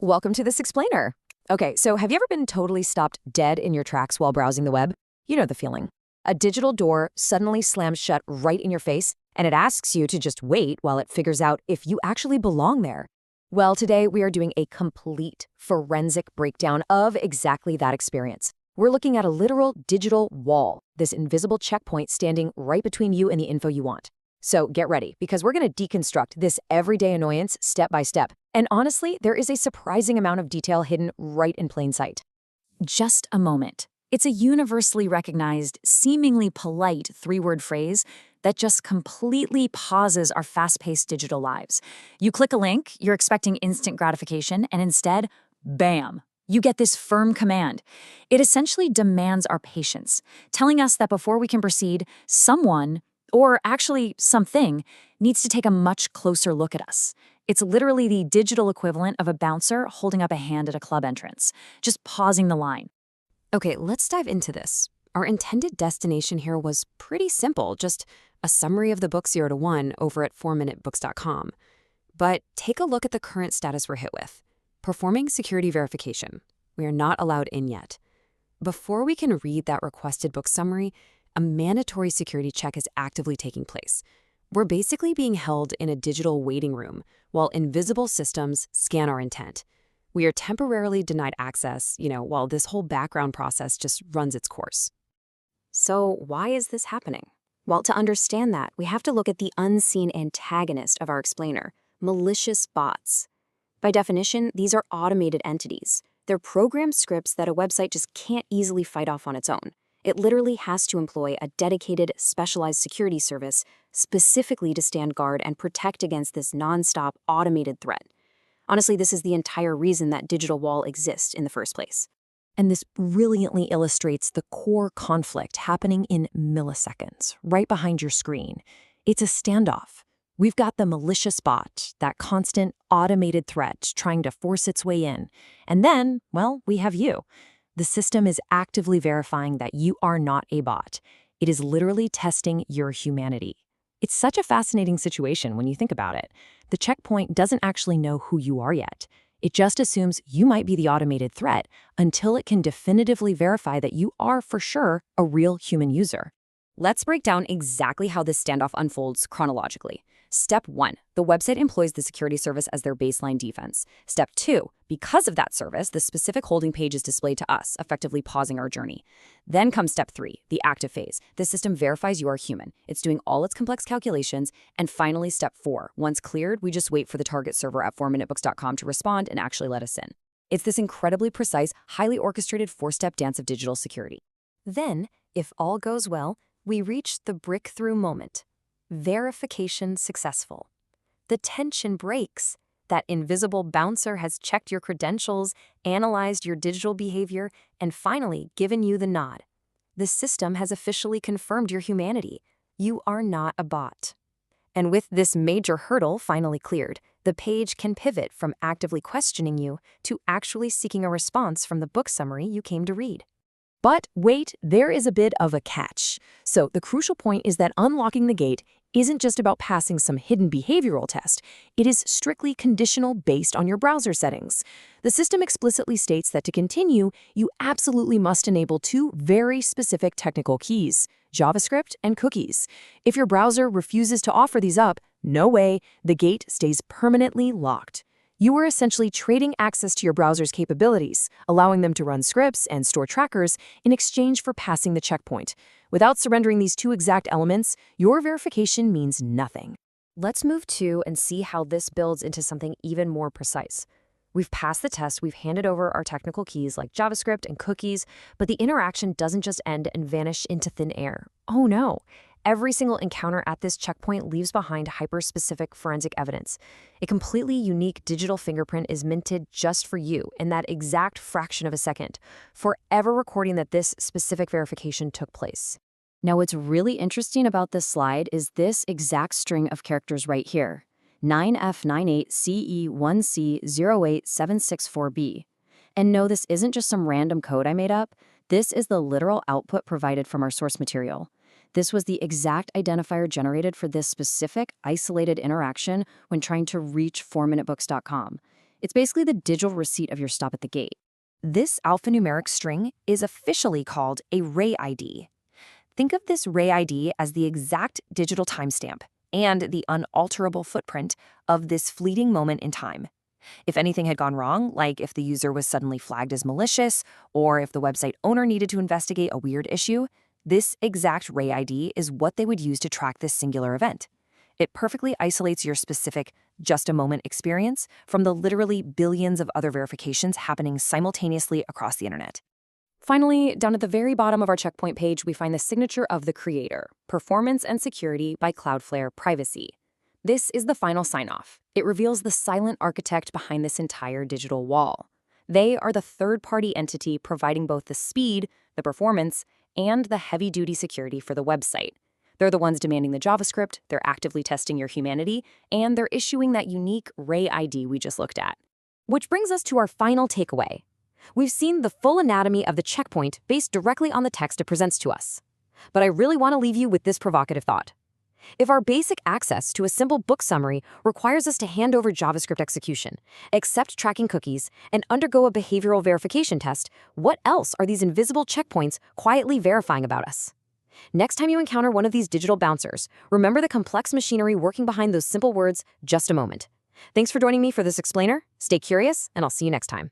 Welcome to this explainer. Okay, so have you ever been totally stopped dead in your tracks while browsing the web? You know the feeling. A digital door suddenly slams shut right in your face, and it asks you to just wait while it figures out if you actually belong there. Well, today we are doing a complete forensic breakdown of exactly that experience. We're looking at a literal digital wall, this invisible checkpoint standing right between you and the info you want. So get ready, because we're going to deconstruct this everyday annoyance step by step. And honestly, there is a surprising amount of detail hidden right in plain sight. Just a moment. It's a universally recognized, seemingly polite three-word phrase that just completely pauses our fast-paced digital lives. You click a link, you're expecting instant gratification, and instead, bam, you get this firm command. It essentially demands our patience, telling us that before we can proceed, someone, or actually something, needs to take a much closer look at us. It's literally the digital equivalent of a bouncer holding up a hand at a club entrance, just pausing the line. Okay, let's dive into this. Our intended destination here was pretty simple, just a summary of the book 0 to 1 over at 4minutebooks.com. But take a look at the current status we're hit with. Performing security verification. We are not allowed in yet. Before we can read that requested book summary, a mandatory security check is actively taking place. We're basically being held in a digital waiting room while invisible systems scan our intent. We are temporarily denied access, while this whole background process just runs its course. So why is this happening? Well, to understand that, we have to look at the unseen antagonist of our explainer, malicious bots. By definition, these are automated entities. They're programmed scripts that a website just can't easily fight off on its own. It literally has to employ a dedicated, specialized security service specifically to stand guard and protect against this nonstop automated threat. Honestly, this is the entire reason that digital wall exists in the first place. And this brilliantly illustrates the core conflict happening in milliseconds, right behind your screen. It's a standoff. We've got the malicious bot, that constant automated threat trying to force its way in. And then, well, we have you. The system is actively verifying that you are not a bot. It is literally testing your humanity. It's such a fascinating situation when you think about it. The checkpoint doesn't actually know who you are yet. It just assumes you might be the automated threat until it can definitively verify that you are for sure a real human user. Let's break down exactly how this standoff unfolds chronologically. Step 1, the website employs the security service as their baseline defense. Step 2, because of that service, the specific holding page is displayed to us, effectively pausing our journey. Then comes Step 3, the active phase. The system verifies you are human. It's doing all its complex calculations. And finally, Step 4, once cleared, we just wait for the target server at 4minutebooks.com to respond and actually let us in. It's this incredibly precise, highly orchestrated 4-step dance of digital security. Then, if all goes well, we reach the breakthrough moment. Verification successful. The tension breaks. That invisible bouncer has checked your credentials, analyzed your digital behavior, and finally given you the nod. The system has officially confirmed your humanity. You are not a bot. And with this major hurdle finally cleared, the page can pivot from actively questioning you to actually seeking a response from the book summary you came to read. But wait, there is a bit of a catch. So the crucial point is that unlocking the gate isn't just about passing some hidden behavioral test. It is strictly conditional based on your browser settings. The system explicitly states that to continue, you absolutely must enable 2 very specific technical keys, JavaScript and cookies. If your browser refuses to offer these up, no way, the gate stays permanently locked. You are essentially trading access to your browser's capabilities, allowing them to run scripts and store trackers in exchange for passing the checkpoint. Without surrendering these 2 exact elements, your verification means nothing. Let's move to and see how this builds into something even more precise. We've passed the test, we've handed over our technical keys like JavaScript and cookies, but the interaction doesn't just end and vanish into thin air. Oh no! Every single encounter at this checkpoint leaves behind hyper-specific forensic evidence. A completely unique digital fingerprint is minted just for you in that exact fraction of a second, forever recording that this specific verification took place. Now, what's really interesting about this slide is this exact string of characters right here, 9F98CE1C08764B. And no, this isn't just some random code I made up. This is the literal output provided from our source material. This was the exact identifier generated for this specific isolated interaction when trying to reach 4minutebooks.com. It's basically the digital receipt of your stop at the gate. This alphanumeric string is officially called a rahe ID. Think of this rahe ID as the exact digital timestamp and the unalterable footprint of this fleeting moment in time. If anything had gone wrong, like if the user was suddenly flagged as malicious, or if the website owner needed to investigate a weird issue, this exact rahe ID is what they would use to track this singular event. It perfectly isolates your specific just-a-moment experience from the literally billions of other verifications happening simultaneously across the internet. Finally, down at the very bottom of our checkpoint page, we find the signature of the creator, Performance and Security by Cloudflare Privacy. This is the final sign-off. It reveals the silent architect behind this entire digital wall. They are the third-party entity providing both the speed, the performance, and the heavy-duty security for the website. They're the ones demanding the JavaScript, they're actively testing your humanity, and they're issuing that unique rahe ID we just looked at. Which brings us to our final takeaway. We've seen the full anatomy of the checkpoint based directly on the text it presents to us. But I really want to leave you with this provocative thought. If our basic access to a simple book summary requires us to hand over JavaScript execution, accept tracking cookies, and undergo a behavioral verification test, what else are these invisible checkpoints quietly verifying about us? Next time you encounter one of these digital bouncers, remember the complex machinery working behind those simple words, just a moment. Thanks for joining me for this explainer. Stay curious, and I'll see you next time.